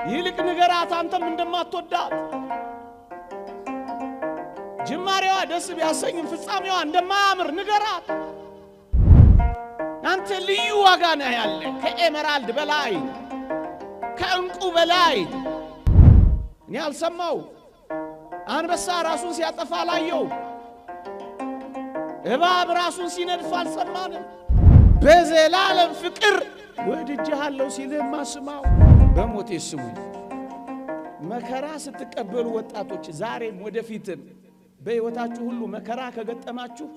ይልቅ ንገራት አንተም እንደማትወዳት ጅማሬዋ ደስ ቢያሰኝም ፍጻሜዋ እንደማያምር ንገራት። አንተ ልዩ ዋጋ ነህ ያለ ከኤመራልድ በላይ ከእንቁ በላይ። እኔ አልሰማው አንበሳ ራሱን ሲያጠፋ ላየው እባብ ራሱን ሲነድፍ አልሰማንም። በዘላለም ፍቅር ወድጄሃለሁ ሲልህ ማስማው በሞቴ ስሙኝ። መከራ ስትቀበሉ ወጣቶች ዛሬም ወደፊትም በሕይወታችሁ ሁሉ መከራ ከገጠማችሁ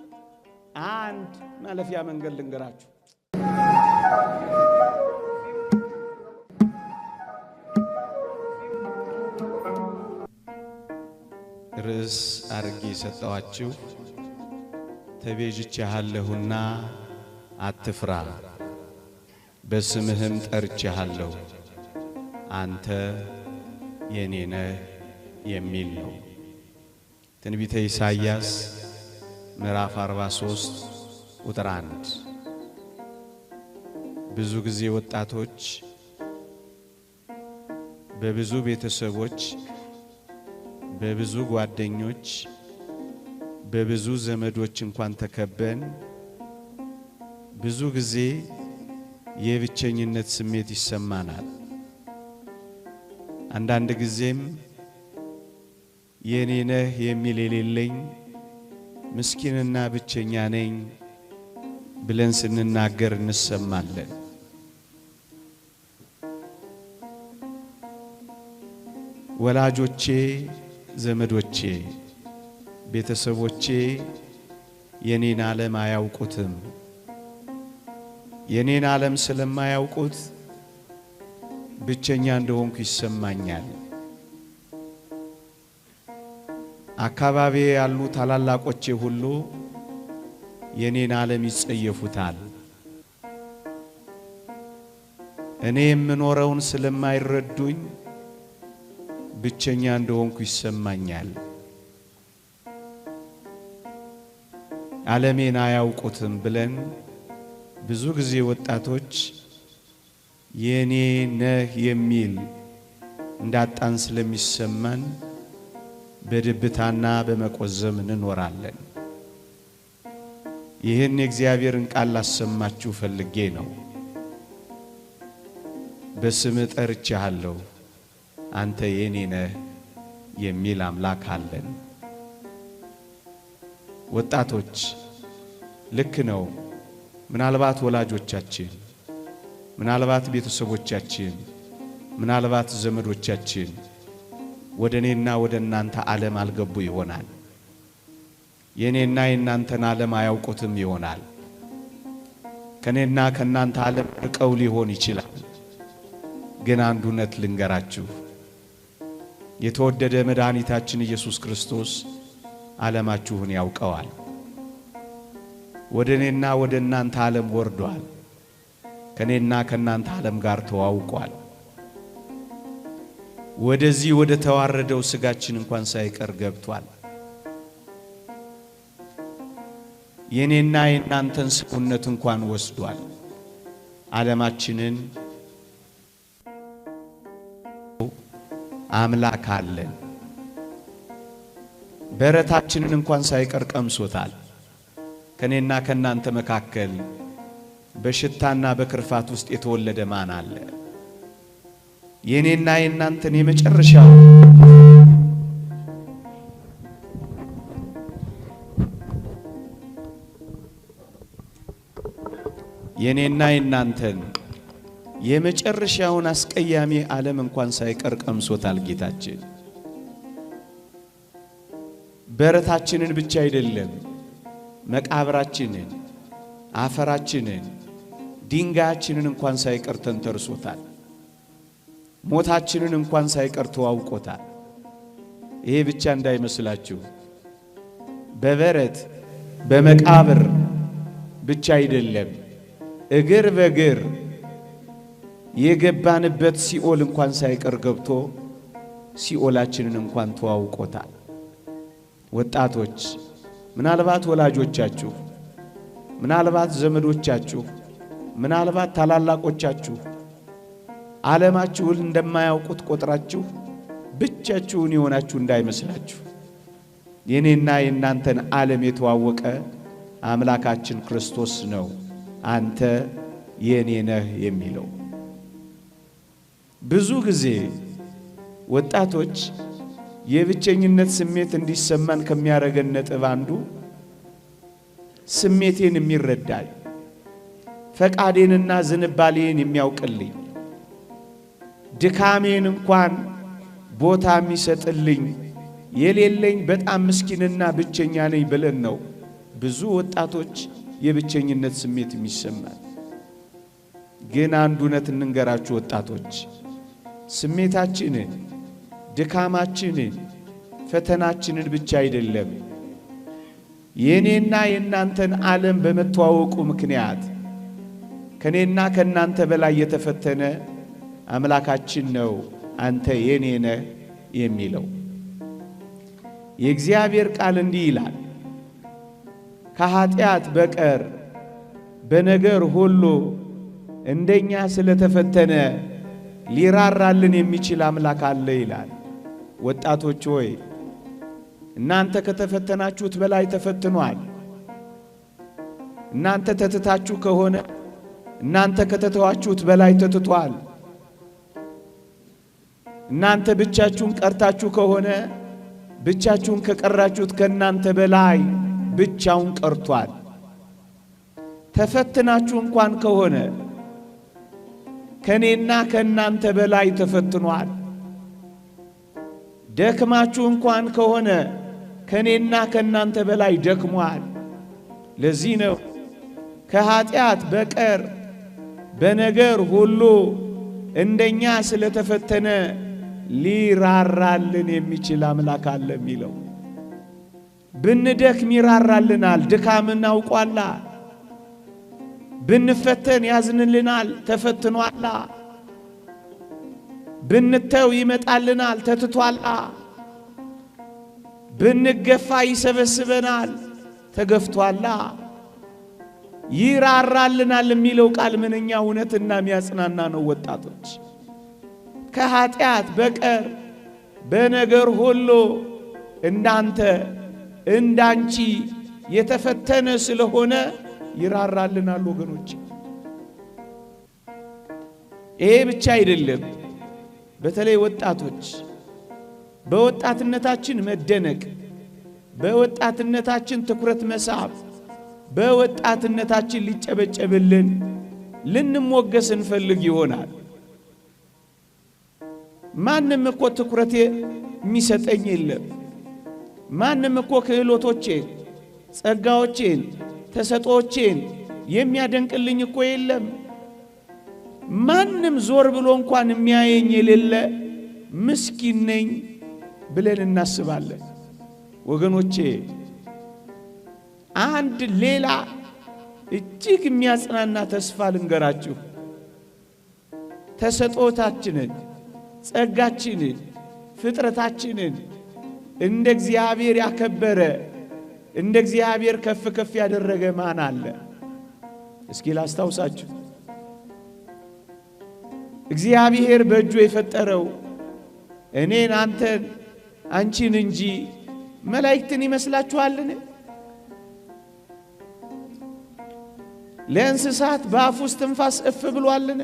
አንድ ማለፊያ መንገድ ልንገራችሁ። ርዕስ አርጌ ሰጠዋችሁ ተቤዥቼሃለሁና አትፍራ በስምህም ጠርቼሃለሁ አንተ የኔ ነህ የሚል ነው። ትንቢተ ኢሳይያስ ምዕራፍ 43 ቁጥር 1። ብዙ ጊዜ ወጣቶች በብዙ ቤተሰቦች በብዙ ጓደኞች በብዙ ዘመዶች እንኳን ተከበን ብዙ ጊዜ የብቸኝነት ስሜት ይሰማናል። አንዳንድ ጊዜም የኔ ነህ የሚል የሌለኝ ምስኪንና ብቸኛ ነኝ ብለን ስንናገር እንሰማለን። ወላጆቼ፣ ዘመዶቼ፣ ቤተሰቦቼ የኔን ዓለም አያውቁትም። የኔን ዓለም ስለማያውቁት ብቸኛ እንደሆንኩ ይሰማኛል። አካባቢ ያሉ ታላላቆቼ ሁሉ የኔን ዓለም ይጸየፉታል። እኔ የምኖረውን ስለማይረዱኝ ብቸኛ እንደሆንኩ ይሰማኛል። ዓለሜን አያውቁትም ብለን ብዙ ጊዜ ወጣቶች የኔ ነህ የሚል እንዳጣን ስለሚሰማን በድብታና በመቆዘም እንኖራለን። ይህን የእግዚአብሔርን ቃል ላሰማችሁ ፈልጌ ነው። በስምህ ጠርቼሃለሁ አንተ የኔ ነህ የሚል አምላክ አለን። ወጣቶች ልክ ነው። ምናልባት ወላጆቻችን፣ ምናልባት ቤተሰቦቻችን፣ ምናልባት ዘመዶቻችን ወደ እኔና ወደ እናንተ ዓለም አልገቡ ይሆናል። የኔና የእናንተን ዓለም አያውቁትም ይሆናል። ከኔና ከእናንተ ዓለም ርቀው ሊሆን ይችላል። ግን አንድ እውነት ልንገራችሁ፣ የተወደደ መድኃኒታችን ኢየሱስ ክርስቶስ ዓለማችሁን ያውቀዋል። ወደ እኔና ወደ እናንተ ዓለም ወርዷል። ከኔና ከእናንተ ዓለም ጋር ተዋውቋል። ወደዚህ ወደ ተዋረደው ስጋችን እንኳን ሳይቀር ገብቷል። የኔና የእናንተን ሰውነት እንኳን ወስዷል። ዓለማችንን አምላክ አለን። በረታችንን እንኳን ሳይቀር ቀምሶታል። ከኔና ከናንተ መካከል በሽታና በክርፋት ውስጥ የተወለደ ማን አለ? የኔና የናንተን የመጨረሻው የኔና የናንተን የመጨረሻውን አስቀያሚ ዓለም እንኳን ሳይቀር ቀምሶታል ጌታችን። በረታችንን ብቻ አይደለም፣ መቃብራችንን፣ አፈራችንን፣ ድንጋያችንን እንኳን ሳይቀር ተንተርሶታል። ሞታችንን እንኳን ሳይቀር ተዋውቆታል። ይሄ ብቻ እንዳይመስላችሁ፣ በበረት በመቃብር ብቻ አይደለም፣ እግር በእግር የገባንበት ሲኦል እንኳን ሳይቀር ገብቶ ሲኦላችንን እንኳን ተዋውቆታል። ወጣቶች ምናልባት ወላጆቻችሁ፣ ምናልባት ዘመዶቻችሁ፣ ምናልባት ታላላቆቻችሁ ዓለማችሁን እንደማያውቁት ቆጥራችሁ ብቻችሁን የሆናችሁ እንዳይመስላችሁ። የኔና የእናንተን ዓለም የተዋወቀ አምላካችን ክርስቶስ ነው አንተ የኔ ነህ የሚለው። ብዙ ጊዜ ወጣቶች የብቸኝነት ስሜት እንዲሰማን ከሚያረገን ነጥብ አንዱ ስሜቴን የሚረዳኝ ፈቃዴንና ዝንባሌን የሚያውቅልኝ ድካሜን እንኳን ቦታ የሚሰጥልኝ የሌለኝ በጣም ምስኪንና ብቸኛ ነኝ ብለን ነው ብዙ ወጣቶች የብቸኝነት ስሜት የሚሰማን። ግን አንድ እውነት እንንገራችሁ ወጣቶች፣ ስሜታችንን፣ ድካማችንን፣ ፈተናችንን ብቻ አይደለም የኔና የእናንተን ዓለም በመተዋወቁ ምክንያት ከኔና ከእናንተ በላይ የተፈተነ አምላካችን ነው አንተ የኔ ነህ የሚለው። የእግዚአብሔር ቃል እንዲህ ይላል፣ ከኃጢአት በቀር በነገር ሁሉ እንደኛ ስለተፈተነ ሊራራልን የሚችል አምላክ አለ ይላል። ወጣቶች ሆይ እናንተ ከተፈተናችሁት በላይ ተፈትኗል። እናንተ ተትታችሁ ከሆነ እናንተ ከተተዋችሁት በላይ ተትቷል። እናንተ ብቻችሁን ቀርታችሁ ከሆነ ብቻችሁን ከቀራችሁት ከናንተ በላይ ብቻውን ቀርቷል። ተፈትናችሁ እንኳን ከሆነ ከኔና ከናንተ በላይ ተፈትኗል። ደክማችሁ እንኳን ከሆነ ከኔና ከናንተ በላይ ደክሟል። ለዚህ ነው ከኃጢአት በቀር በነገር ሁሉ እንደኛ ስለተፈተነ ሊራራልን የሚችል አምላክ አለ የሚለው። ብንደክም ይራራልናል፣ ድካምን አውቋላ። ብንፈተን ያዝንልናል፣ ተፈትኗላ። ብንተው ይመጣልናል፣ ተትቷላ። ብንገፋ ይሰበስበናል፣ ተገፍቷላ። ይራራልናል የሚለው ቃል ምንኛ እውነትና የሚያጽናና ነው ወጣቶች። ከኃጢአት በቀር በነገር ሁሉ እንዳንተ እንዳንቺ የተፈተነ ስለሆነ ይራራልናል ወገኖች። ይሄ ብቻ አይደለም። በተለይ ወጣቶች በወጣትነታችን መደነቅ፣ በወጣትነታችን ትኩረት መሳብ፣ በወጣትነታችን ሊጨበጨብልን ልንሞገስ እንፈልግ ይሆናል። ማንም እኮ ትኩረት የሚሰጠኝ የለም። ማንም እኮ ክህሎቶቼን፣ ጸጋዎቼን፣ ተሰጦቼን የሚያደንቅልኝ እኮ የለም። ማንም ዞር ብሎ እንኳን የሚያየኝ የሌለ ምስኪን ነኝ ብለን እናስባለን። ወገኖቼ አንድ ሌላ እጅግ የሚያጽናና ተስፋ ልንገራችሁ። ተሰጦታችንን፣ ጸጋችንን፣ ፍጥረታችንን እንደ እግዚአብሔር ያከበረ እንደ እግዚአብሔር ከፍ ከፍ ያደረገ ማን አለ? እስኪ ላስታውሳችሁ። እግዚአብሔር በእጁ የፈጠረው እኔን፣ አንተን፣ አንቺን እንጂ መላእክትን ይመስላችኋልን? ለእንስሳት በአፉ ውስጥ ትንፋስ እፍ ብሏልን?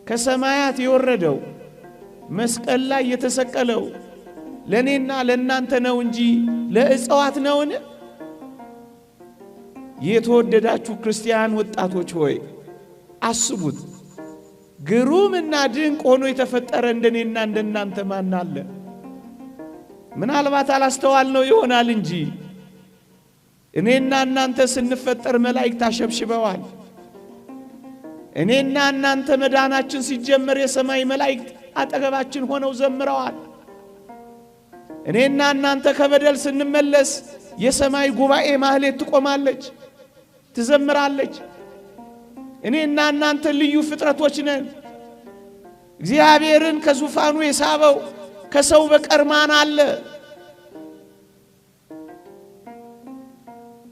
ከሰማያት የወረደው መስቀል ላይ የተሰቀለው ለኔና ለእናንተ ነው እንጂ ለእጽዋት ነውን? የተወደዳችሁ ክርስቲያን ወጣቶች ሆይ አስቡት። ግሩምና ድንቅ ሆኖ የተፈጠረ እንደኔና እንደናንተ ማን አለ? ምናልባት አላስተዋልነው ይሆናል እንጂ እኔና እናንተ ስንፈጠር መላእክት አሸብሽበዋል። እኔና እናንተ መዳናችን ሲጀመር የሰማይ መላእክት አጠገባችን ሆነው ዘምረዋል። እኔና እናንተ ከበደል ስንመለስ የሰማይ ጉባኤ ማህሌት ትቆማለች፣ ትዘምራለች። እኔና እናንተ ልዩ ፍጥረቶች ነን። እግዚአብሔርን ከዙፋኑ የሳበው ከሰው በቀር ማን አለ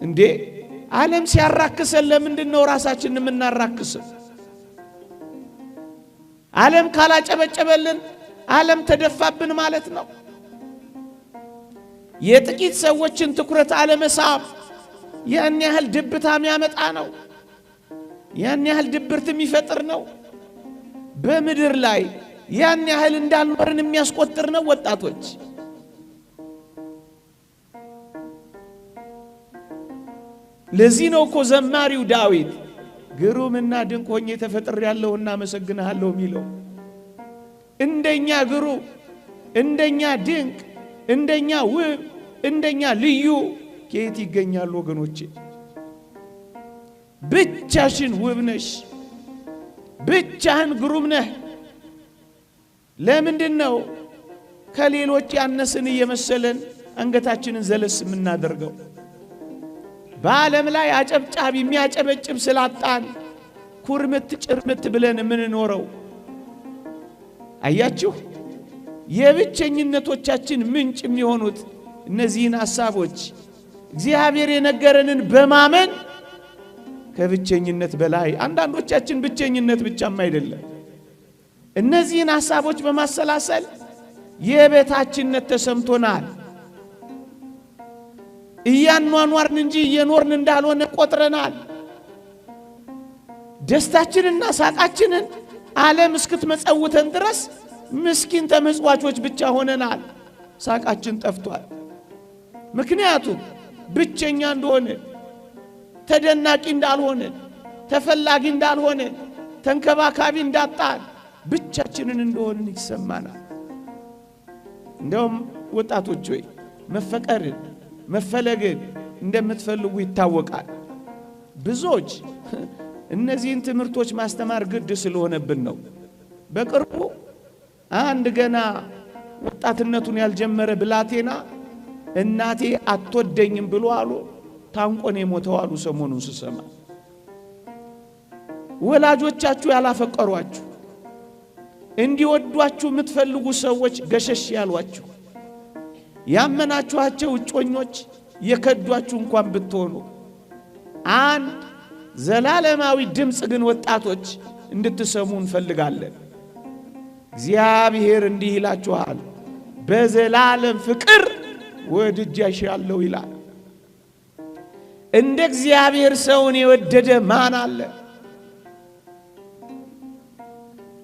እንዴ? ዓለም ሲያራክሰን ለምንድን ነው ራሳችንን የምናራክሰው? ዓለም ካላጨበጨበልን ዓለም ተደፋብን ማለት ነው። የጥቂት ሰዎችን ትኩረት አለመሳብ ያን ያህል ድብታም ያመጣ ነው። ያን ያህል ድብርት የሚፈጥር ነው። በምድር ላይ ያን ያህል እንዳልኖርን የሚያስቆጥር ነው። ወጣቶች ለዚህ ነው እኮ ዘማሪው ዳዊት ግሩምና ድንቅ ሆኜ ተፈጥሬያለሁና አመሰግንሃለሁ የሚለው። እንደኛ ግሩም፣ እንደኛ ድንቅ፣ እንደኛ ውብ፣ እንደኛ ልዩ ከየት ይገኛሉ ወገኖቼ? ብቻሽን ውብ ነሽ፣ ብቻህን ግሩም ነህ። ለምንድን ነው ከሌሎች ያነስን እየመሰለን አንገታችንን ዘለስ የምናደርገው? በዓለም ላይ አጨብጫቢ የሚያጨበጭብ ስላጣን ኩርምት ጭርምት ብለን የምንኖረው። አያችሁ፣ የብቸኝነቶቻችን ምንጭ የሚሆኑት እነዚህን ሐሳቦች እግዚአብሔር የነገረንን በማመን ከብቸኝነት በላይ አንዳንዶቻችን ብቸኝነት ብቻም አይደለም፣ እነዚህን ሐሳቦች በማሰላሰል የበታችነት ተሰምቶናል። እያኗኗርን እንጂ እየኖርን እንዳልሆነ ቆጥረናል። ደስታችንና ሳቃችንን ዓለም እስክትመጸውተን ድረስ ምስኪን ተመጽዋቾች ብቻ ሆነናል። ሳቃችን ጠፍቷል። ምክንያቱም ብቸኛ እንደሆነ፣ ተደናቂ እንዳልሆነ፣ ተፈላጊ እንዳልሆነ፣ ተንከባካቢ እንዳጣን ብቻችንን እንደሆንን ይሰማናል። እንደውም ወጣቶች ሆይ መፈቀርን መፈለግን እንደምትፈልጉ ይታወቃል። ብዙዎች እነዚህን ትምህርቶች ማስተማር ግድ ስለሆነብን ነው። በቅርቡ አንድ ገና ወጣትነቱን ያልጀመረ ብላቴና እናቴ አትወደኝም ብሎ አሉ ታንቆን የሞተው አሉ። ሰሞኑን ስሰማ ወላጆቻችሁ ያላፈቀሯችሁ እንዲወዷችሁ የምትፈልጉ ሰዎች ገሸሽ ያሏችሁ ያመናችኋቸው እጮኞች የከዷችሁ እንኳን ብትሆኑ አንድ ዘላለማዊ ድምጽ ግን ወጣቶች እንድትሰሙ እንፈልጋለን። እግዚአብሔር እንዲህ ይላችኋል፣ በዘላለም ፍቅር ወድጄሻለሁ ይላል። እንደ እግዚአብሔር ሰውን የወደደ ማን አለ?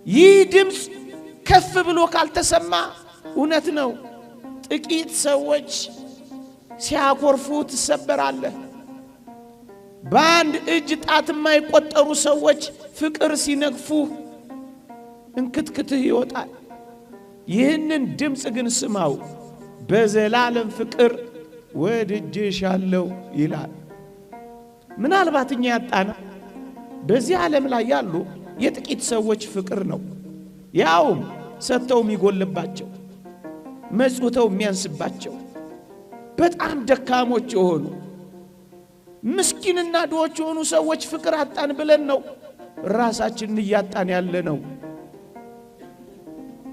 ይህ ድምጽ ከፍ ብሎ ካልተሰማ እውነት ነው ጥቂት ሰዎች ሲያኮርፉ ትሰበራለህ። በአንድ እጅ ጣት የማይቆጠሩ ሰዎች ፍቅር ሲነግፉ እንክትክትህ ይወጣል። ይህንን ድምጽ ግን ስማው፣ በዘላለም ፍቅር ወድጄሻለሁ ይላል። ምናልባት እኛ ያጣና በዚህ ዓለም ላይ ያሉ የጥቂት ሰዎች ፍቅር ነው። ያውም ሰጥተው የሚጎልባቸው፣ መጽውተው የሚያንስባቸው፣ በጣም ደካሞች የሆኑ ምስኪንና ድሆች የሆኑ ሰዎች ፍቅር አጣን ብለን ነው ራሳችንን እያጣን ያለ ነው።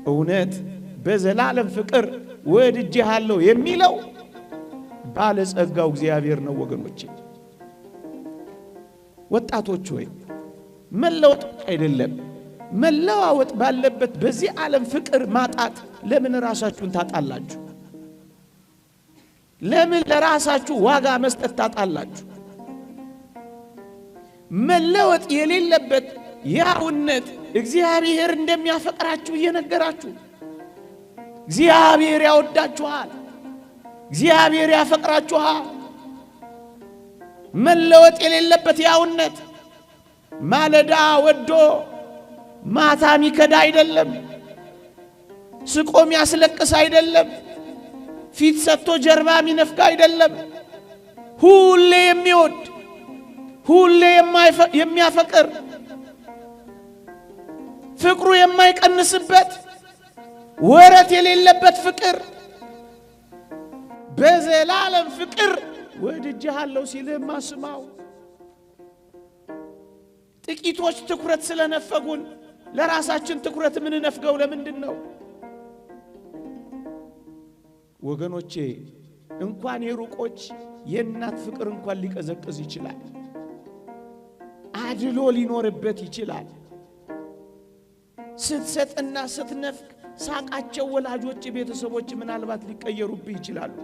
እውነት በዘላለም ፍቅር ወድጄሃለሁ የሚለው ባለጸጋው እግዚአብሔር ነው። ወገኖቼ ወጣቶች ሆይ መለወጥ አይደለም መለዋወጥ ባለበት በዚህ ዓለም ፍቅር ማጣት ለምን ራሳችሁን ታጣላችሁ? ለምን ለራሳችሁ ዋጋ መስጠት ታጣላችሁ? መለወጥ የሌለበት ያውነት እግዚአብሔር እንደሚያፈቅራችሁ እየነገራችሁ፣ እግዚአብሔር ያወዳችኋል፣ እግዚአብሔር ያፈቅራችኋል። መለወጥ የሌለበት ያውነት ማለዳ ወዶ ማታ ሚከዳ አይደለም፣ ስቆም ያስለቅስ አይደለም፣ ፊት ሰጥቶ ጀርባ ሚነፍጋ አይደለም። ሁሌ የሚወድ ሁሌ የሚያፈቅር ፍቅሩ የማይቀንስበት ወረት የሌለበት ፍቅር በዘላለም ፍቅር ወድጄሃለሁ ሲልህማ ስማው። ጥቂቶች ትኩረት ስለነፈጉን ለራሳችን ትኩረት ምን ነፍገው ለምንድን ነው? ወገኖቼ እንኳን የሩቆች የእናት ፍቅር እንኳን ሊቀዘቅዝ ይችላል። አድሎ ሊኖርበት ይችላል። ስትሰጥና ስትነፍቅ ሳቃቸው ወላጆች ቤተሰቦች ምናልባት ሊቀየሩብህ ይችላሉ።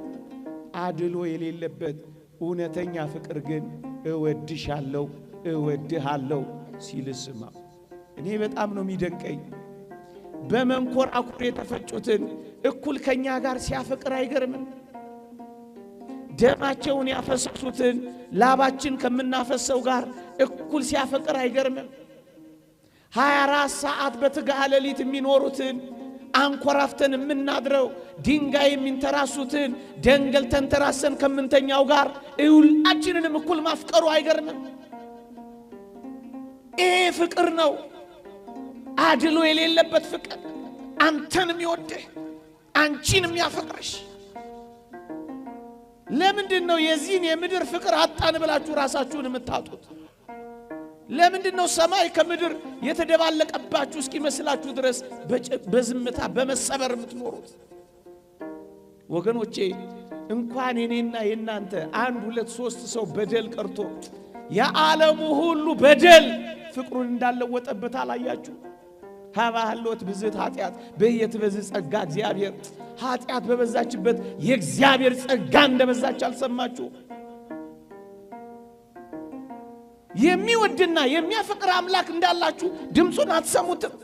አድሎ የሌለበት እውነተኛ ፍቅር ግን እወድሻለሁ እወድሃለሁ ሲል ስማ። እኔ በጣም ነው የሚደንቀኝ። በመንኮራኩር የተፈጩትን እኩል ከኛ ጋር ሲያፈቅር አይገርምም? ደማቸውን ያፈሰሱትን ላባችን ከምናፈሰው ጋር እኩል ሲያፈቅር አይገርምም? 24 ሰዓት በትጋሃ ሌሊት የሚኖሩትን አንኮራፍተን የምናድረው ድንጋይ የሚንተራሱትን ደንገል ተንተራሰን ከምንተኛው ጋር ሁላችንንም እኩል ማፍቀሩ አይገርምም? ይሄ ፍቅር ነው፣ አድሎ የሌለበት ፍቅር። አንተንም ይወድህ አንቺንም ያፈቅርሽ። ለምንድን ነው የዚህን የምድር ፍቅር አጣን ብላችሁ ራሳችሁን የምታጡት? ለምንድን ነው ሰማይ ከምድር የተደባለቀባችሁ እስኪመስላችሁ ድረስ በዝምታ በመሰበር የምትኖሩት? ወገኖቼ እንኳን የኔና የናንተ 1 2 3 ሰው በደል ቀርቶ የዓለሙ ሁሉ በደል ፍቅሩን እንዳለወጠበት አላያችሁ? ሀባህሎት ብዝት ኃጢአት በየትበዝ ጸጋ እግዚአብሔር። ኃጢአት በበዛችበት የእግዚአብሔር ጸጋ እንደበዛች አልሰማችሁ? የሚወድና የሚያፈቅር አምላክ እንዳላችሁ ድምፁን አትሰሙትም?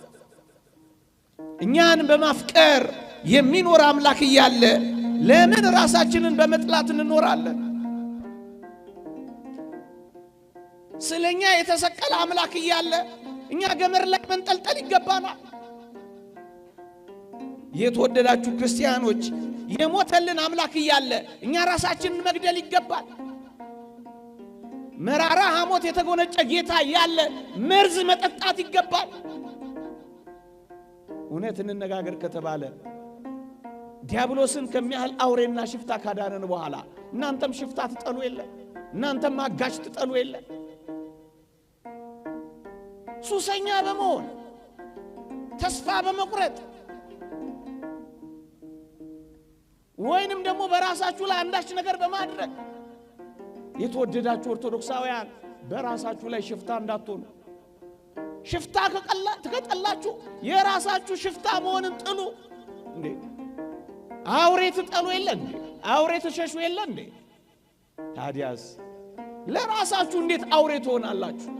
እኛን በማፍቀር የሚኖር አምላክ እያለ ለምን ራሳችንን በመጥላት እንኖራለን? ስለኛ የተሰቀለ አምላክ እያለ እኛ ገመድ ላይ መንጠልጠል ይገባናል? የተወደዳችሁ ክርስቲያኖች የሞተልን አምላክ እያለ እኛ ራሳችንን መግደል ይገባል? መራራ ሐሞት የተጎነጨ ጌታ እያለ መርዝ መጠጣት ይገባል? እውነት እንነጋገር ከተባለ ዲያብሎስን ከሚያህል አውሬና ሽፍታ ካዳነን በኋላ እናንተም ሽፍታ ትጠሉ የለ? እናንተም አጋሽ ትጠሉ የለ? ሱሰኛ በመሆን ተስፋ በመቁረጥ ወይንም ደግሞ በራሳችሁ ላይ አንዳች ነገር በማድረግ የተወደዳችሁ ኦርቶዶክሳውያን በራሳችሁ ላይ ሽፍታ እንዳትሆኑ። ሽፍታ ከቀላችሁ የራሳችሁ ሽፍታ መሆንን ጥሉ። እንዴ አውሬ ትጠሉ የለ እንዴ? አውሬ ትሸሹ የለ እንዴ? ታዲያስ ለራሳችሁ እንዴት አውሬ ትሆናላችሁ?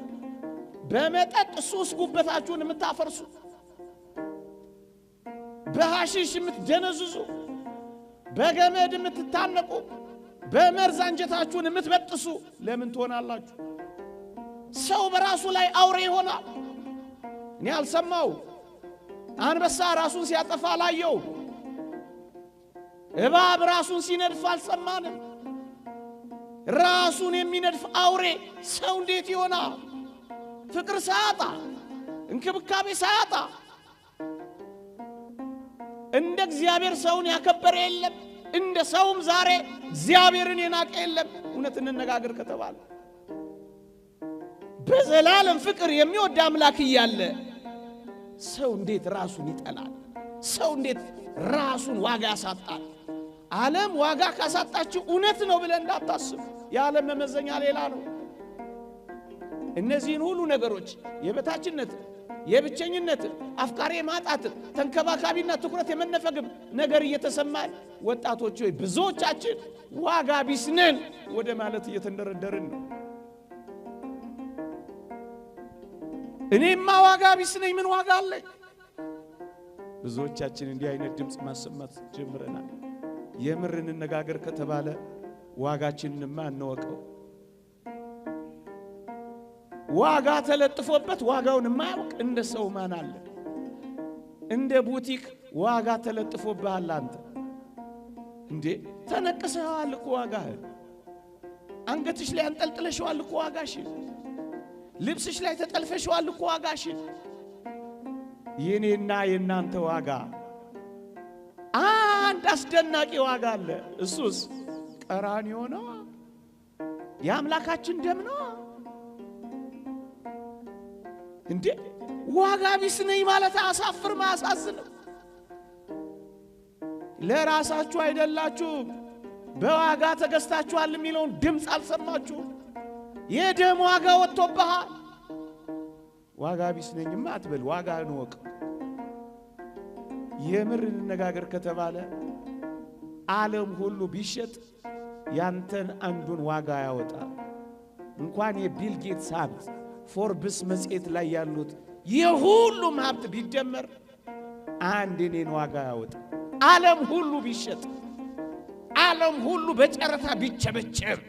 በመጠጥ ሱስ ጉበታችሁን የምታፈርሱ፣ በሐሺሽ የምትደነዝዙ፣ በገመድ የምትታነቁ፣ በመርዝ አንጀታችሁን የምትበጥሱ ለምን ትሆናላችሁ? ሰው በራሱ ላይ አውሬ ይሆናል። እኔ አልሰማው አንበሳ ራሱን ሲያጠፋ አላየው። እባብ ራሱን ሲነድፍ አልሰማንም። ራሱን የሚነድፍ አውሬ ሰው እንዴት ይሆናል? ፍቅር ሳያጣ እንክብካቤ ሳያጣ እንደ እግዚአብሔር ሰውን ያከበረ የለም። እንደ ሰውም ዛሬ እግዚአብሔርን የናቀ የለም። እውነት እንነጋገር ከተባለ በዘላለም ፍቅር የሚወድ አምላክ እያለ ሰው እንዴት ራሱን ይጠላል? ሰው እንዴት ራሱን ዋጋ ያሳጣል? ዓለም ዋጋ ካሳጣችሁ እውነት ነው ብለን እንዳታስቡ። የዓለም መመዘኛ ሌላ ነው። እነዚህን ሁሉ ነገሮች የበታችነት፣ የብቸኝነት፣ አፍቃሪ ማጣት፣ ተንከባካቢና ትኩረት የመነፈግም ነገር እየተሰማን ወጣቶች ሆይ ብዙዎቻችን ዋጋ ቢስ ነን ወደ ማለት እየተንደረደርን ነው። እኔማ ዋጋ ቢስ ነኝ፣ ምን ዋጋ አለኝ? ብዙዎቻችን እንዲህ አይነት ድምፅ ማሰማት ጀምረናል። የምር እንነጋገር ከተባለ ዋጋችንንማ እንወቀው። ዋጋ ተለጥፎበት ዋጋውን የማያውቅ እንደ ሰው ማን አለ? እንደ ቡቲክ ዋጋ ተለጥፎብሃል አንተ። እንዴ ተነቅሰዋል እኮ ዋጋህን። አንገትሽ ላይ አንጠልጥለሽዋል እኮ ዋጋሽን። ልብስሽ ላይ ተጠልፈሽዋል እኮ ዋጋሽን። የኔና የናንተ ዋጋ አንድ አስደናቂ ዋጋ አለ። እሱስ ቀራንዮ ነው። የአምላካችን ደም ነው። እንዴ ዋጋ ቢስ ነኝ ማለት አሳፍርም አያሳዝንም? ለራሳችሁ አይደላችሁም፣ በዋጋ ተገዝታችኋል የሚለውን ድምፅ አልሰማችሁም? የደም ዋጋ ወጥቶብሃል። ዋጋ ቢስ ነኝማ አትበል። ዋጋህን ወቅ። የምር እንነጋገር ከተባለ ዓለም ሁሉ ቢሸጥ ያንተን አንዱን ዋጋ ያወጣ። እንኳን የቢል ጌትስ ሀብት ፎርብስ መጽሔት ላይ ያሉት የሁሉም ሀብት ቢደመር አንድ የኔን ዋጋ ያወጣ። ዓለም ሁሉ ቢሸጥ፣ ዓለም ሁሉ በጨረታ ቢቸበቸብ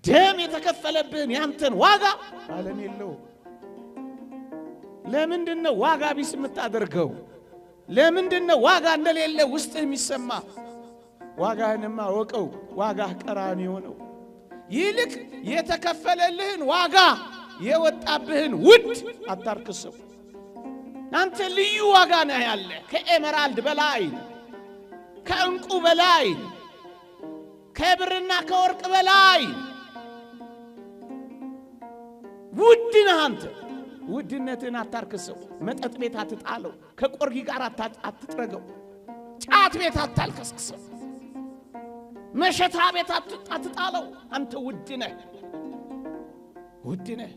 ደም የተከፈለብህን ያንተን ዋጋ ዓለም የለው። ለምንድነው ዋጋ ቢስ የምታደርገው? ለምንድነው ዋጋ እንደሌለ ውስጥ የሚሰማ? ዋጋህንማ ወቀው። ዋጋህ ቀራንዮ ነው። ይልቅ የተከፈለልህን ዋጋ የወጣብህን ውድ አታርክሰው። አንተ ልዩ ዋጋ ነህ ያለ ከኤመራልድ በላይ፣ ከእንቁ በላይ፣ ከብርና ከወርቅ በላይ ውድ ነህ አንተ። ውድነትን አታርክሰው። መጠጥ ቤት አትጣለው። ከቆርጊ ጋር አትጥረገው። ጫት ቤት አታልከስክሰው። መሸታ ቤት አትጣለው። አንተ ውድ ነህ፣ ውድ ነህ።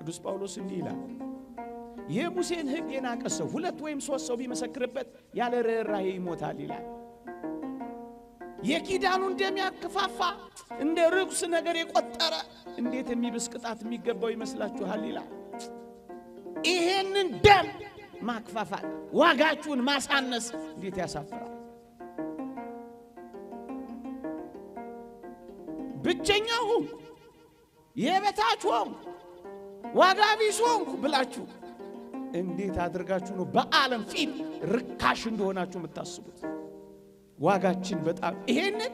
ቅዱስ ጳውሎስ እንዲህ ይላል፣ የሙሴን ሕግ የናቀ ሰው 2 ወይም 3 ሰው ቢመሰክርበት ያለ ርኅራኄ ይሞታል ይላል። የኪዳኑን ደም ያከፋፋ እንደ ርኩስ ነገር የቆጠረ እንዴት የሚብስ ቅጣት የሚገባው ይመስላችኋል ይላል። ይሄንን ደም ማክፋፋት፣ ዋጋችሁን ማሳነስ እንዴት ያሳፍራል! ብቸኛው የበታች ሆንኩ፣ ዋጋ ቢስ ሆንኩ ብላችሁ እንዴት አድርጋችሁ ነው በዓለም ፊት ርካሽ እንደሆናችሁ የምታስቡት? ዋጋችን በጣም ይሄንን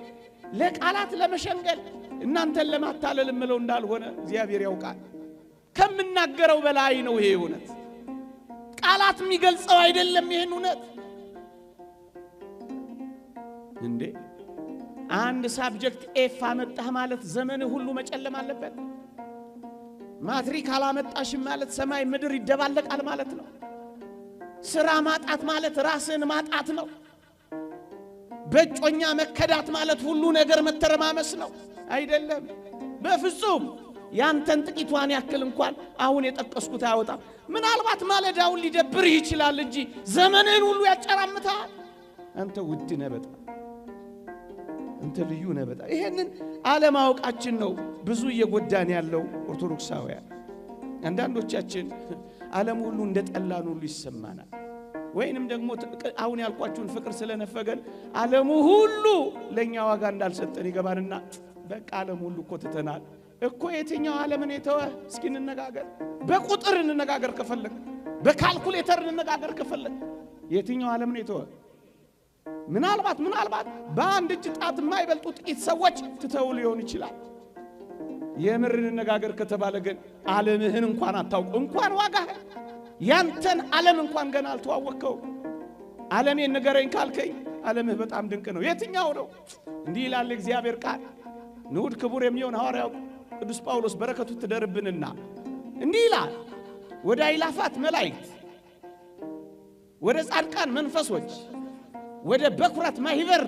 ለቃላት ለመሸንገል እናንተን ለማታለል ምለው እንዳልሆነ እግዚአብሔር ያውቃል። ከምናገረው በላይ ነው ይሄ እውነት። ቃላት የሚገልጸው አይደለም ይሄን እውነት። እንዴ አንድ ሳብጀክት ኤፍ አመጣህ ማለት ዘመን ሁሉ መጨለም አለበት? ማትሪክ አላመጣሽም ማለት ሰማይ ምድር ይደባለቃል ማለት ነው? ስራ ማጣት ማለት ራስን ማጣት ነው? በጮኛ መከዳት ማለት ሁሉ ነገር መተረማመስ ነው? አይደለም በፍጹም። ያንተን ጥቂቷን ያክል እንኳን አሁን የጠቀስኩት አያወጣም። ምናልባት ማለዳውን ሊደብርህ ይችላል እንጂ ዘመንህን ሁሉ ያጨራምታል። አንተ ውድ ነህ በጣም፣ አንተ ልዩ ነህ በጣም። ይሄንን አለማወቃችን ነው ብዙ እየጎዳን ያለው ኦርቶዶክሳውያን። አንዳንዶቻችን ዓለም ሁሉ እንደጠላን ሁሉ ይሰማናል። ወይንም ደግሞ አሁን ያልኳችሁን ፍቅር ስለነፈገን ዓለሙ ሁሉ ለኛ ዋጋ እንዳልሰጠን ይገባንና በቃ ዓለም ሁሉ እኮ ትተናል እኮ። የትኛው ዓለምን የተወ? እስኪ እንነጋገር። በቁጥር እንነጋገር ከፈለግ፣ በካልኩሌተር እንነጋገር ከፈለግ። የትኛው ዓለምን የተወ? ምናልባት በአንድ እጅ ጣት የማይበልጡ ጥቂት ሰዎች ትተው ሊሆን ይችላል። የምር እንነጋገር ከተባለ ግን ዓለምህን እንኳን አታውቁ፣ እንኳን ዋጋህን ያንተን ዓለም እንኳን ገና አልተዋወቅከው። ዓለሜን ንገረኝ ካልከኝ ዓለምህ በጣም ድንቅ ነው። የትኛው ነው? እንዲህ ይላል እግዚአብሔር ቃል። ንዑድ ክቡር የሚሆን ሐዋርያው ቅዱስ ጳውሎስ በረከቱ ትደርብንና እንዲህ ይላል፣ ወደ አእላፋት መላእክት፣ ወደ ጻድቃን መንፈሶች፣ ወደ በኩራት ማህበር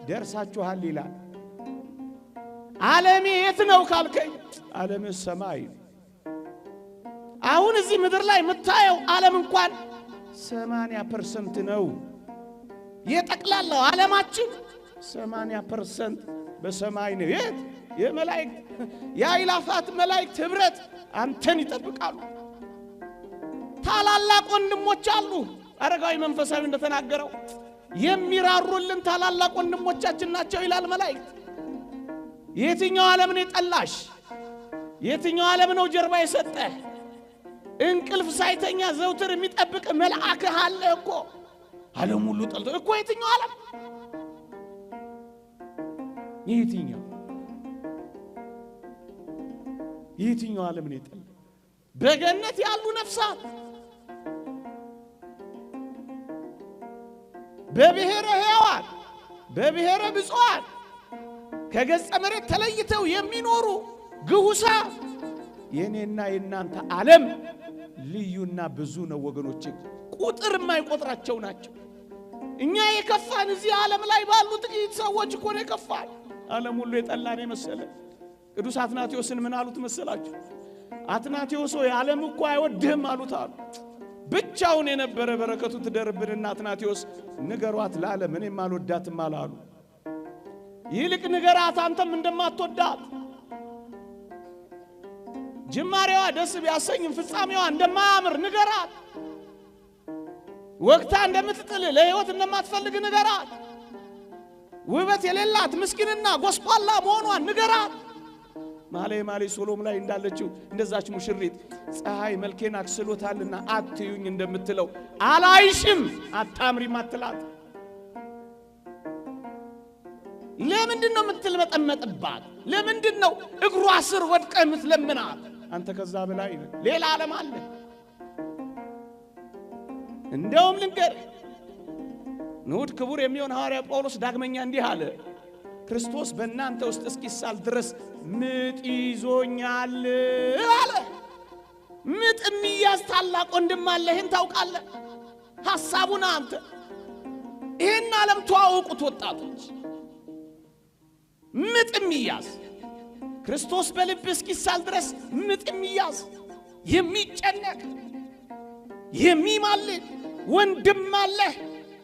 ደርሳችኋል ይላል። ዓለሜ የት ነው ካልከኝ ዓለምህ ሰማይ። አሁን እዚህ ምድር ላይ የምታየው ዓለም እንኳን 80% ነው። የጠቅላላው ዓለማችን 80% በሰማይ ነው። የት? የመላእክት የአእላፋት መላእክት ህብረት አንተን ይጠብቃሉ። ታላላቅ ወንድሞች አሉ። አረጋዊ መንፈሳዊ እንደተናገረው የሚራሩልን ታላላቅ ወንድሞቻችን ናቸው ይላል መላእክት። የትኛው ዓለም ነው የጠላሽ? የትኛው ዓለም ነው ጀርባ የሰጠህ? እንቅልፍ ሳይተኛ ዘውትር የሚጠብቅ መልአክህ አለ እኮ። ዓለም ሁሉ ጠልቶ እኮ የትኛው ዓለም? የትኛው ዓለም ነው የጠላ? በገነት ያሉ ነፍሳት በብሔረ ሕያዋን በብሔረ ብፁዓን ከገጸ መሬት ተለይተው የሚኖሩ ግሁሳ የኔና የናንተ ዓለም ልዩና ብዙ ነው ወገኖች። ቁጥር የማይቆጥራቸው ናቸው። እኛ የከፋን እዚህ ዓለም ላይ ባሉ ጥቂት ሰዎች እኮ ነው የከፋን። ዓለም ሁሉ የጠላን የመሰለ ቅዱስ አትናቴዎስን ምን አሉት መሰላችሁ? አትናቴዎስ ሆይ ዓለም እኮ አይወድህም አሉት አሉ። ብቻውን የነበረ በረከቱ ትደርብንና አትናቴዎስ ንገሯት ለዓለም እኔም አልወዳትም አላሉ። ይልቅ ንገራት አንተም እንደማትወዳት፣ ጅማሬዋ ደስ ቢያሰኝም ፍጻሜዋ እንደማያምር ንገራት። ወቅታ እንደምትጥል ለሕይወት እንደማትፈልግ ንገራት። ውበት የሌላት ምስኪንና ጎስቋላ መሆኗን ንገራት። ማሌ ሶሎም ላይ እንዳለችው እንደዛች ሙሽሪት ፀሐይ መልኬን አክስሎታልና አትዩኝ እንደምትለው አላይሽም አታምሪም አትላት። ለምንድነው የምትልመጠመጥባት? ለምንድነው እግሯ ስር ወድቀህ የምትለምናት? አንተ ከዛ በላይ ሌላ ዓለም አለ። እንደውም ልንገር ንዑድ ክቡር የሚሆን ሐዋርያ ጳውሎስ ዳግመኛ እንዲህ አለ፣ ክርስቶስ በእናንተ ውስጥ እስኪሳል ድረስ ምጥ ይዞኛል አለ። ምጥ የሚያዝ ታላቅ ወንድም አለ። ይህን ታውቃለህ? ሐሳቡን አንተ ይህን ዓለም ተዋወቁት ወጣቶች። ምጥ የሚያዝ ክርስቶስ በልብ እስኪሳል ድረስ ምጥ የሚያዝ የሚጨነቅ የሚማልድ ወንድም አለ።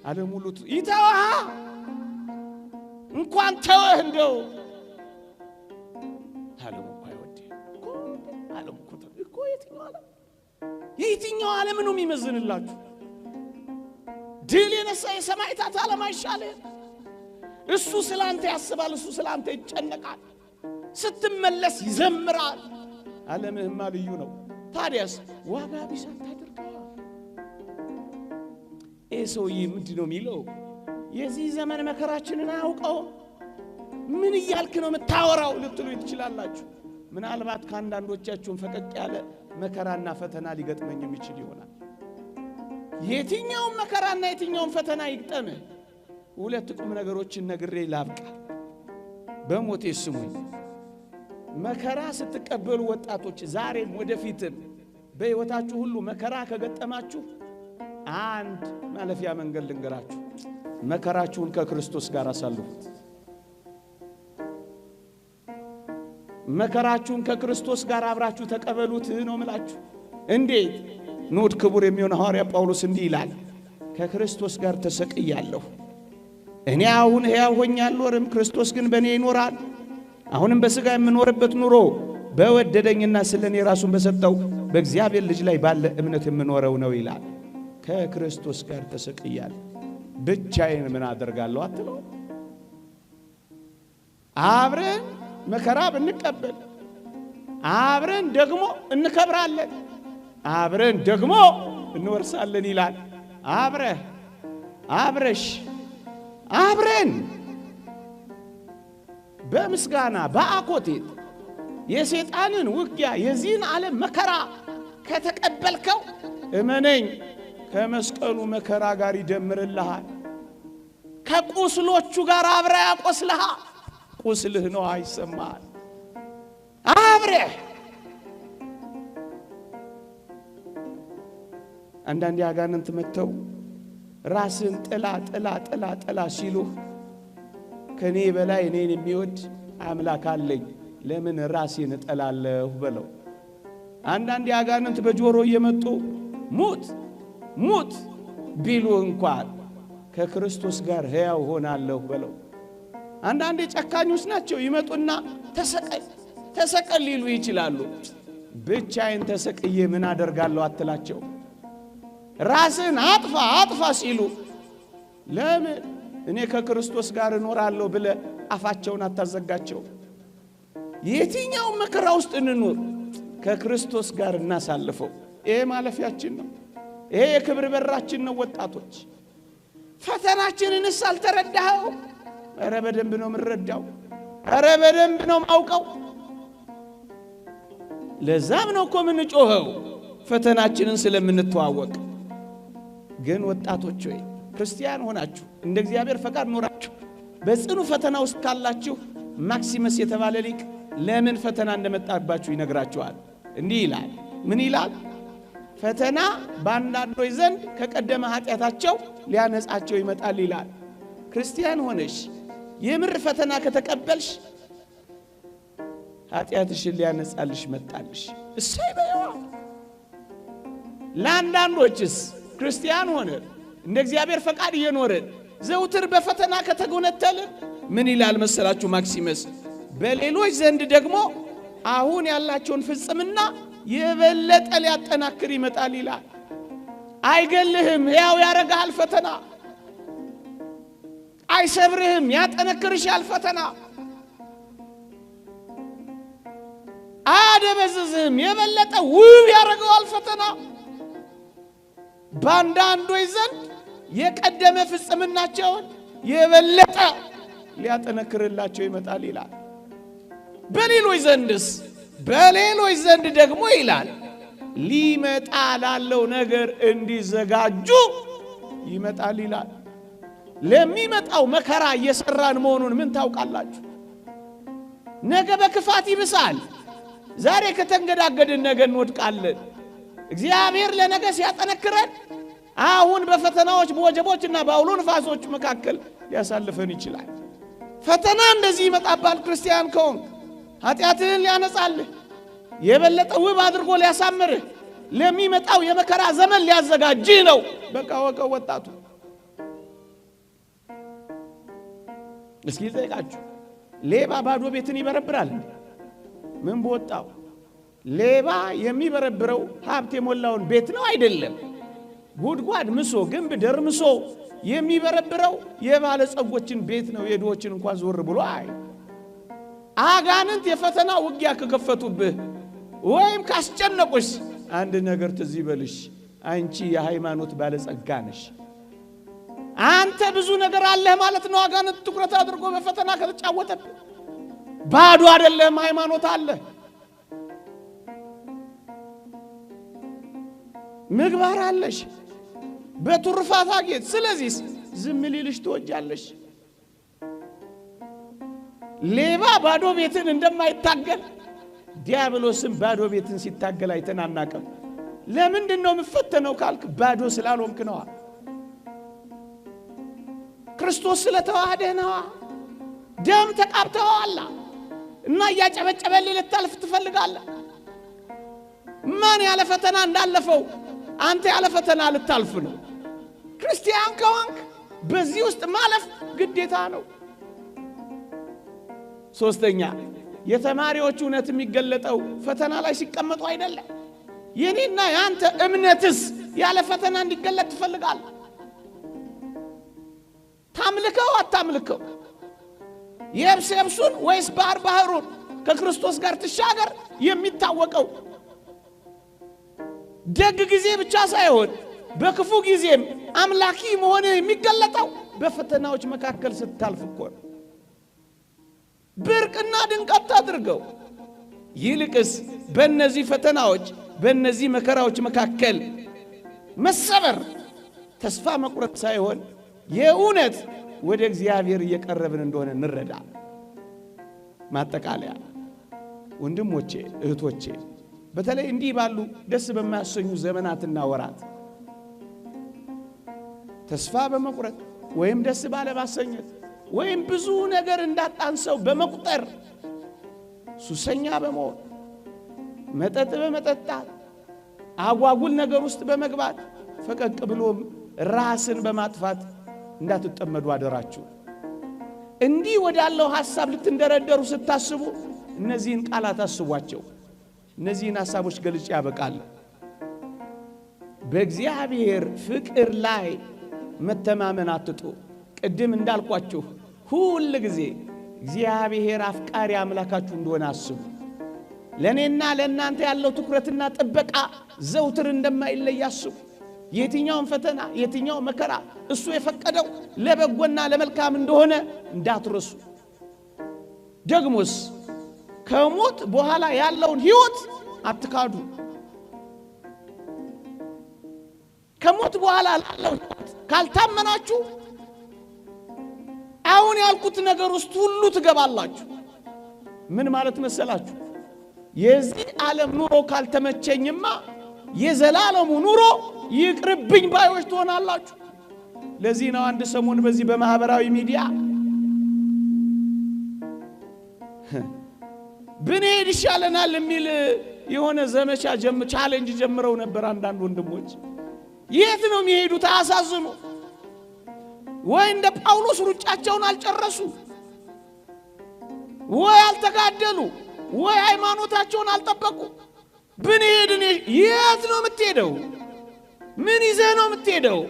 ዓለም ሁሉ ይተዋሃ እንኳን ተወህ እንደው ዓለም እኮ አይወድህም እኮ። ዓለም እኮ የትኛው ዓለም ነው የሚመዝንላችሁ? ድል የነሳ የሰማዕታት ዓለም አይሻልህም? እሱ ስላንተ ያስባል፣ እሱ ስላንተ ይጨነቃል፣ ስትመለስ ይዘምራል። ዓለምህማ ልዩ ነው። ታዲያስ ዋጋ ቢስ አታድርገው። ሰውዬ ምንድን ነው የሚለው? የዚህ ዘመን መከራችንን አያውቀው። ምን እያልክ ነው የምታወራው ልትሉ ትችላላችሁ። ምናልባት ከአንዳንዶቻችሁም ፈቀቅ ያለ መከራና ፈተና ሊገጥመኝ የሚችል ይሆናል። የትኛውም መከራና የትኛውም ፈተና ይግጠምህ። ሁለት ቁም ነገሮችን ነግሬ ላብቃ። በሞቴ ስሙኝ። መከራ ስትቀበሉ ወጣቶች፣ ዛሬም ወደፊትም በሕይወታችሁ ሁሉ መከራ ከገጠማችሁ አንድ ማለፊያ መንገድ ልንገራችሁ። መከራችሁን ከክርስቶስ ጋር አሳልፉት። መከራችሁን ከክርስቶስ ጋር አብራችሁ ተቀበሉት ነው ምላችሁ። እንዴት? ንዑድ ክቡር የሚሆን ሐዋርያ ጳውሎስ እንዲህ ይላል፣ ከክርስቶስ ጋር ተሰቅያለሁ። እኔ አሁን ሕያው ሆኜ አልኖርም፣ ክርስቶስ ግን በእኔ ይኖራል። አሁንም በሥጋ የምኖርበት ኑሮ በወደደኝና ስለኔ ራሱን በሰጠው በእግዚአብሔር ልጅ ላይ ባለ እምነት የምኖረው ነው ይላል። ከክርስቶስ ጋር ተሰቅያለሁ። ብቻዬን ምን አደርጋለሁ አትለው። አብረን መከራ ብንቀበል አብረን ደግሞ እንከብራለን፣ አብረን ደግሞ እንወርሳለን ይላል። አብረሽ አብረን በምስጋና በአኮቴት የሰይጣንን ውጊያ የዚህን ዓለም መከራ ከተቀበልከው እመነኝ ከመስቀሉ መከራ ጋር ይደምርልሃል። ከቁስሎቹ ጋር አብረ ያቆስልሃል። ቁስልህ ነው አይሰማል። አብረህ አንዳንዴ አጋንንት መተው ራስን ጥላ ሲሉህ ከኔ በላይ እኔን የሚወድ አምላክ አለኝ፣ ለምን ራሴን እጠላለሁ በለው። አንዳንዴ አጋንንት በጆሮ እየመጡ ሙት ቢሉ እንኳን ከክርስቶስ ጋር ሕያው ሆናለሁ በለው። አንዳንዴ ጨካኞች ናቸው፣ ይመጡና ተሰቀል ሊሉ ይችላሉ። ብቻዬን ተሰቅዬ ምን አደርጋለሁ አትላቸው። ራስን አጥፋ ሲሉ ለምን እኔ ከክርስቶስ ጋር እኖራለሁ ብለ አፋቸውን አታዘጋቸው። የትኛው መከራ ውስጥ እንኖር ከክርስቶስ ጋር እናሳልፈው። ይሄ ማለፊያችን ነው። ይሄ የክብር በራችን ነው። ወጣቶች ፈተናችንንስ አልተረዳኸው? ኧረ በደንብ ነው የምንረዳው። ኧረ በደንብ ነው ማውቀው። ለዛም ነው እኮ የምንጮኸው ፈተናችንን ስለምንተዋወቅ። ግን ወጣቶች ሆይ ክርስቲያን ሆናችሁ እንደ እግዚአብሔር ፈቃድ ኖራችሁ በጽኑ ፈተና ውስጥ ካላችሁ ማክሲመስ የተባለ ሊቅ ለምን ፈተና እንደመጣባችሁ ይነግራችኋል። እንዲህ ይላል። ምን ይላል? ፈተና በአንዳንዶች ዘንድ ከቀደመ ኃጢአታቸው ሊያነጻቸው ይመጣል ይላል። ክርስቲያን ሆነሽ የምር ፈተና ከተቀበልሽ ኃጢአትሽን ሊያነጻልሽ መጣልሽ። እሰይ በይዋ። ለአንዳንዶችስ ክርስቲያን ሆነ እንደ እግዚአብሔር ፈቃድ እየኖረ ዘውትር በፈተና ከተጎነተልን ምን ይላል መሰላችሁ ማክሲመስ? በሌሎች ዘንድ ደግሞ አሁን ያላቸውን ፍጽምና የበለጠ ሊያጠናክር ይመጣል ይላል። አይገልህም፣ ሕያው ያረጋል ፈተና። አይሰብርህም፣ ያጠነክርሻል ፈተና። አያደበዝዝህም፣ የበለጠ ውብ ያረጋል ፈተና። ባንዳንዶች ዘንድ የቀደመ ፍጽምናቸውን የበለጠ ሊያጠነክርላቸው ይመጣል ይላል። በሌሎች ዘንድስ በሌሎች ዘንድ ደግሞ ይላል ሊመጣ ላለው ነገር እንዲዘጋጁ ይመጣል ይላል። ለሚመጣው መከራ እየሰራን መሆኑን ምን ታውቃላችሁ? ነገ በክፋት ይብሳል። ዛሬ ከተንገዳገድን ነገ እንወድቃለን። እግዚአብሔር ለነገ ሲያጠነክረን አሁን በፈተናዎች በወጀቦችና በአውሎ ንፋሶች መካከል ሊያሳልፈን ይችላል። ፈተና እንደዚህ ይመጣባል። ክርስቲያን ከሆንክ ኃጢአትህን ሊያነጻልህ የበለጠ ውብ አድርጎ ሊያሳምርህ ለሚመጣው የመከራ ዘመን ሊያዘጋጅህ ነው። በቃ ወቀው ወጣቱ እስኪ ጠይቃችሁ፣ ሌባ ባዶ ቤትን ይበረብራል? ምን በወጣው? ሌባ የሚበረብረው ሀብት የሞላውን ቤት ነው አይደለም። ጉድጓድ ምሶ ግንብ ደርምሶ የሚበረብረው የባለጸጎችን ቤት ነው። የድሆችን እንኳን ዞር ብሎ አይ። አጋንንት የፈተና ውጊያ ከከፈቱብህ ወይም ካስጨነቁሽ አንድ ነገር ትዝ ይበልሽ፣ አንቺ የሃይማኖት ባለጸጋ ነሽ። አንተ ብዙ ነገር አለህ ማለት ነው። አጋንንት ትኩረት አድርጎ በፈተና ከተጫወተብህ ባዶ አይደለም፣ ሃይማኖት አለ፣ ምግባር አለሽ፣ በትሩፋት አጌጥ። ስለዚህ ዝም ሊልሽ ትወጃለሽ። ሌባ ባዶ ቤትን እንደማይታገል ዲያብሎስም ባዶ ቤትን ሲታገል አይተን አናውቅም። ለምንድን ነው የምፈተነው ካልክ ባዶ ስላልሆንክ ነዋ። ክርስቶስ ስለተዋህደህ ነዋ። ደም ተቃብተዋል እና እያጨበጨበልህ ልታልፍ ትፈልጋለህ። ማን ያለ ፈተና እንዳለፈው አንተ ያለ ፈተና ልታልፍ ነው። ክርስቲያን ከሆንክ በዚህ ውስጥ ማለፍ ግዴታ ነው። ሶስተኛ የተማሪዎች እውነት የሚገለጠው ፈተና ላይ ሲቀመጡ አይደለም። የኔና ያንተ እምነትስ ያለ ፈተና እንዲገለጥ ትፈልጋለህ? ታምልከው አታምልከው? የብስ የብሱን ወይስ ባህር ባህሩን ከክርስቶስ ጋር ትሻገር የሚታወቀው ደግ ጊዜ ብቻ ሳይሆን በክፉ ጊዜም አምላኪ መሆን የሚገለጠው በፈተናዎች መካከል ስታልፍ እኮ ነው። ብርቅና ድንቀት አድርገው። ይልቅስ በእነዚህ ፈተናዎች በእነዚህ መከራዎች መካከል መሰበር፣ ተስፋ መቁረጥ ሳይሆን የእውነት ወደ እግዚአብሔር እየቀረብን እንደሆነ እንረዳ። ማጠቃለያ ወንድሞቼ እህቶቼ፣ በተለይ እንዲህ ባሉ ደስ በማያሰኙ ዘመናትና ወራት ተስፋ በመቁረጥ ወይም ደስ ባለ ማሰኘት ወይም ብዙ ነገር እንዳጣን ሰው በመቁጠር ሱሰኛ በመሆን መጠጥ በመጠጣት አጓጉል ነገር ውስጥ በመግባት ፈቀቅ ብሎም ራስን በማጥፋት እንዳትጠመዱ አደራችሁ። እንዲህ ወዳለው ሐሳብ ልትንደረደሩ ስታስቡ እነዚህን ቃላት አስቧቸው። እነዚህን ሐሳቦች ገልጬ ያበቃል። በእግዚአብሔር ፍቅር ላይ መተማመን አትጡ። ቅድም እንዳልኳችሁ ሁሉ ጊዜ እግዚአብሔር አፍቃሪ አምላካችሁ እንደሆነ አስቡ። ለኔና ለእናንተ ያለው ትኩረትና ጥበቃ ዘውትር እንደማይለይ አስቡ። የትኛውን ፈተና የትኛው መከራ እሱ የፈቀደው ለበጎና ለመልካም እንደሆነ እንዳትረሱ። ደግሞስ ከሞት በኋላ ያለውን ሕይወት አትካዱ። ከሞት በኋላ ያለው ካልታመናችሁ አሁን ያልኩት ነገር ውስጥ ሁሉ ትገባላችሁ። ምን ማለት መሰላችሁ? የዚህ ዓለም ኑሮ ካልተመቸኝማ የዘላለሙ ኑሮ ይቅርብኝ ባዮች ትሆናላችሁ። ለዚህ ነው አንድ ሰሞን በዚህ በማህበራዊ ሚዲያ ብንሄድ ይሻለናል የሚል የሆነ ዘመቻ ቻሌንጅ ጀምረው ነበር አንዳንድ ወንድሞች። የት ነው የሚሄዱት? አሳዝኑ። ወይ እንደ ጳውሎስ ሩጫቸውን አልጨረሱ፣ ወይ አልተጋደሉ፣ ወይ ሃይማኖታቸውን አልጠበቁ። ብንሄድ የት ነው የምትሄደው? ምን ይዘህ ነው የምትሄደው?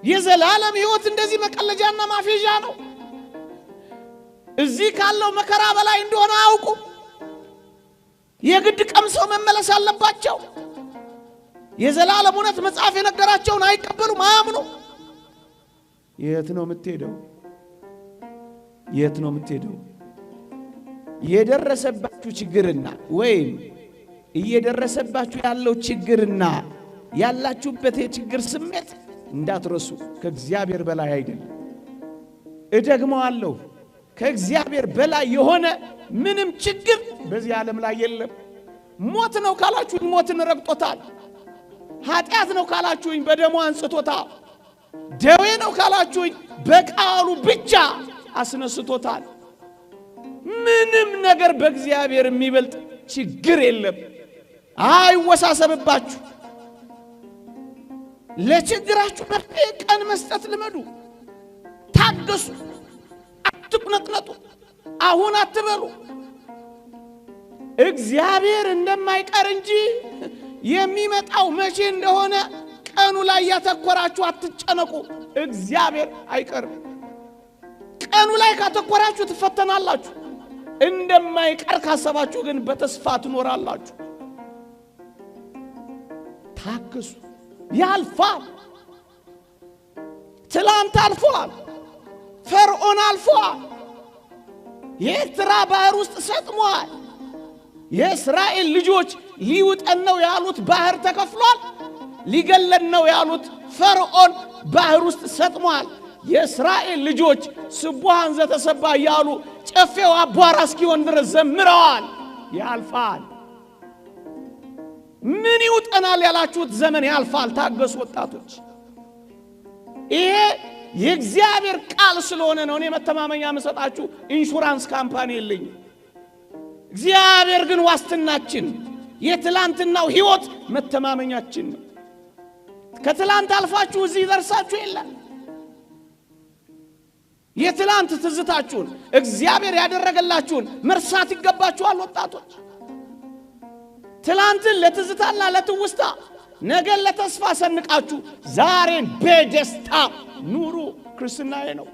የዘላለም ሕይወት እንደዚህ መቀለጃና ማፌዣ ነው። እዚህ ካለው መከራ በላይ እንደሆነ አውቁ። የግድ ቀምሰው መመለስ አለባቸው። የዘላለም እውነት መጽሐፍ የነገራቸውን አይቀበሉም፣ አያምኑ። የት ነው የምትሄደው? የት ነው የምትሄደው? የደረሰባችሁ ችግርና ወይም እየደረሰባችሁ ያለው ችግርና ያላችሁበት የችግር ስሜት እንዳትረሱ፣ ከእግዚአብሔር በላይ አይደለም። እደግመዋለሁ፣ ከእግዚአብሔር በላይ የሆነ ምንም ችግር በዚህ ዓለም ላይ የለም። ሞት ነው ካላችሁኝ ሞትን ረግጦታል። ኃጢአት ነው ካላችሁኝ በደሙ አንጽቶታል። ደዌ ነው ካላችሁኝ በቃሉ ብቻ አስነስቶታል። ምንም ነገር በእግዚአብሔር የሚበልጥ ችግር የለም። አይወሳሰብባችሁ። ለችግራችሁ መፍትሄ ቀን መስጠት ልመዱ። ታገሱ። አትቁነጥነጡ። አሁን አትበሉ። እግዚአብሔር እንደማይቀር እንጂ የሚመጣው መቼ እንደሆነ ቀኑ ላይ ያተኮራችሁ አትጨነቁ። እግዚአብሔር አይቀርም። ቀኑ ላይ ካተኮራችሁ ትፈተናላችሁ። እንደማይቀር ካሰባችሁ ግን በተስፋ ትኖራላችሁ። ታገሱ። ያልፋል። ትላንት አልፏል። ፈርዖን አልፏል። የኤርትራ ባህር ውስጥ ሰጥሟል። የእስራኤል ልጆች ሊውጠን ነው ያሉት ባህር ተከፍሏል። ሊገለን ነው ያሉት ፈርዖን ባህር ውስጥ ሰጥሟል። የእስራኤል ልጆች ስቡሃን ዘተሰባ ያሉ ጨፌው አቧራ እስኪሆን ድረስ ዘምረዋል። ያልፋል። ምን ይውጠናል ያላችሁት ዘመን ያልፋል። ታገሱ ወጣቶች። ይሄ የእግዚአብሔር ቃል ስለሆነ ነው። እኔ መተማመኛ መሰጣችሁ ኢንሹራንስ ካምፓኒ የለኝም። እግዚአብሔር ግን ዋስትናችን፣ የትላንትናው ሕይወት መተማመኛችን ነው። ከትላንት አልፋችሁ እዚህ ደርሳችሁ የለም። የትላንት ትዝታችሁን እግዚአብሔር ያደረገላችሁን መርሳት ይገባችኋል ወጣቶች። ትላንትን ለትዝታና ለትውስታ ነገን ለተስፋ ሰንቃችሁ ዛሬን በደስታ ኑሩ። ክርስትናዬ ነው።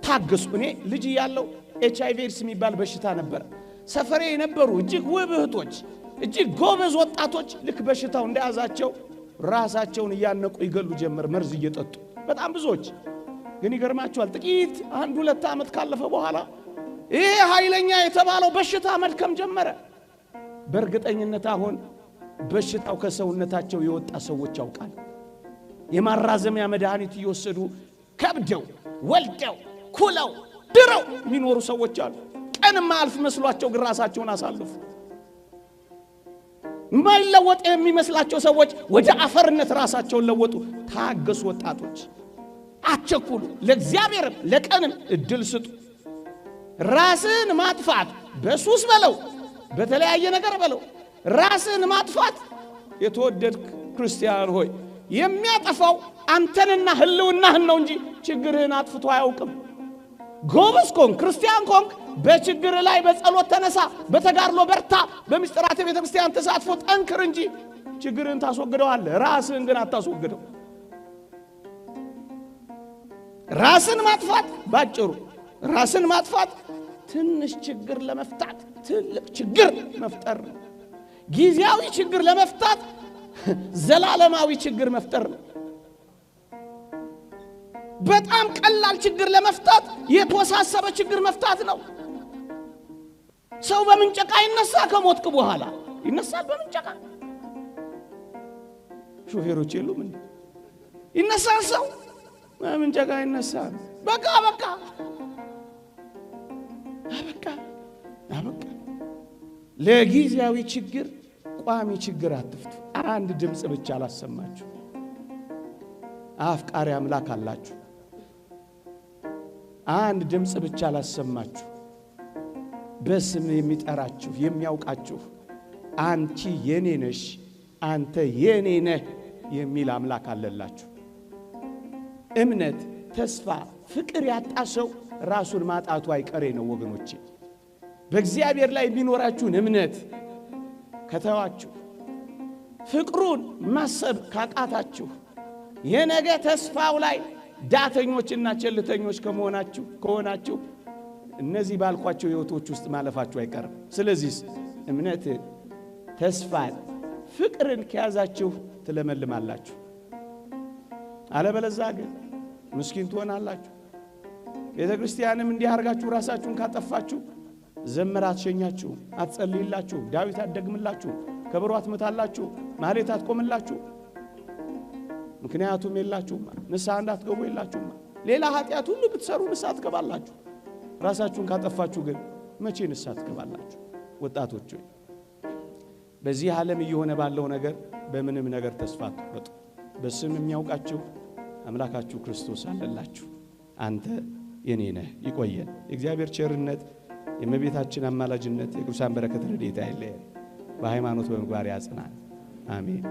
ታገሱ። እኔ ልጅ ያለው HIV ኤድስ የሚባል በሽታ ነበር። ሰፈሬ የነበሩ እጅግ ውብ እህቶች፣ እጅግ ጎበዝ ወጣቶች ልክ በሽታው እንደያዛቸው ራሳቸውን እያነቁ ይገሉ ጀመር፣ መርዝ እየጠጡ በጣም ብዙዎች። ግን ይገርማቸዋል፣ ጥቂት 1-2 ዓመት ካለፈ በኋላ ይሄ ኃይለኛ የተባለው በሽታ መድከም ጀመረ። በእርግጠኝነት አሁን በሽታው ከሰውነታቸው የወጣ ሰዎች ያውቃል። የማራዘሚያ መድኃኒት እየወሰዱ ከብደው ወልደው ኩለው ድረው የሚኖሩ ሰዎች አሉ። ቀንማ አልፍ መስሏቸው ግን ራሳቸውን አሳልፉ። ማይለወጥ የሚመስላቸው ሰዎች ወደ አፈርነት ራሳቸውን ለወጡ። ታገሱ ወጣቶች፣ አትቸኩሉ። ለእግዚአብሔርም ለቀንም እድል ስጡ። ራስን ማጥፋት በሱስ በለው በተለያየ ነገር በለው ራስን ማጥፋት የተወደድክ ክርስቲያን ሆይ የሚያጠፋው አንተንና ህልውናህን ነው እንጂ ችግርህን አጥፍቶ አያውቅም። ጎበዝ ኮንክ ክርስቲያን ኮንክ በችግር ላይ በጸሎት ተነሳ፣ በተጋድሎ በርታ፣ በምስጢራተ ቤተ ክርስቲያን ተሳትፎ ጠንክር እንጂ ችግርህን ታስወግደዋለህ። ራስህን ግን አታስወግደው። ራስን ማጥፋት ባጭሩ ራስን ማጥፋት ትንሽ ችግር ለመፍታት ትልቅ ችግር መፍጠር ነው። ጊዜያዊ ችግር ለመፍታት ዘላለማዊ ችግር መፍጠር ነው። በጣም ቀላል ችግር ለመፍታት የተወሳሰበ ችግር መፍታት ነው። ሰው በምንጨቃ ይነሳ፣ ከሞትክ በኋላ ይነሳል በምንጨቃ። ሾፌሮች የሉም እንዴ? ይነሳል ሰው በምንጨቃ ይነሳል። በቃ በቃ አበቃ አበቃ። ለጊዜያዊ ችግር ቋሚ ችግር አትፍቱ። አንድ ድምጽ ብቻ አላሰማችሁ። አፍቃሪ አምላክ አላችሁ። አንድ ድምጽ ብቻ ላሰማችሁ። በስም የሚጠራችሁ የሚያውቃችሁ አንቺ የኔ ነሽ አንተ የኔ ነህ የሚል አምላክ አለላችሁ። እምነት፣ ተስፋ፣ ፍቅር ያጣ ሰው ራሱን ማጣቱ አይቀሬ ነው ወገኖቼ። በእግዚአብሔር ላይ የሚኖራችሁን እምነት ከተዋችሁ፣ ፍቅሩን ማሰብ ካቃታችሁ፣ የነገ ተስፋው ላይ ዳተኞችና ቸልተኞች ከሆናችሁ እነዚህ ባልኳቸው ሕይወቶች ውስጥ ማለፋችሁ አይቀርም። ስለዚህ እምነትን፣ ተስፋን፣ ፍቅርን ከያዛችሁ ትለመልማላችሁ። አለበለዚያ ግን ምስኪን ትሆናላችሁ። ቤተ ክርስቲያንም እንዲህ አድርጋችሁ ራሳችሁን ካጠፋችሁ ዘመር አትሸኛችሁ፣ አትጸልይላችሁ፣ ዳዊት አትደግምላችሁ፣ ከበሮ አትመታላችሁ፣ ማህሌት አትቆምላችሁ። ምክንያቱም የላችሁማ፣ ንስሐ እንዳትገቡ የላችሁማ። ሌላ ኃጢአት ሁሉ ብትሰሩ ንስሐ ትገባላችሁ። ራሳችሁን ካጠፋችሁ ግን መቼ ንስሐ ትገባላችሁ? ወጣቶች ሆይ በዚህ ዓለም እየሆነ ባለው ነገር በምንም ነገር ተስፋ አትቁረጡ። በስም የሚያውቃችሁ አምላካችሁ ክርስቶስ አለላችሁ። አንተ የኔ ነህ። ይቆየን። የእግዚአብሔር ቸርነት፣ የእመቤታችን አማላጅነት፣ የቅዱሳን በረከት ረድኤት አይለየን። በሃይማኖት በምግባር ያጽናን። አሜን።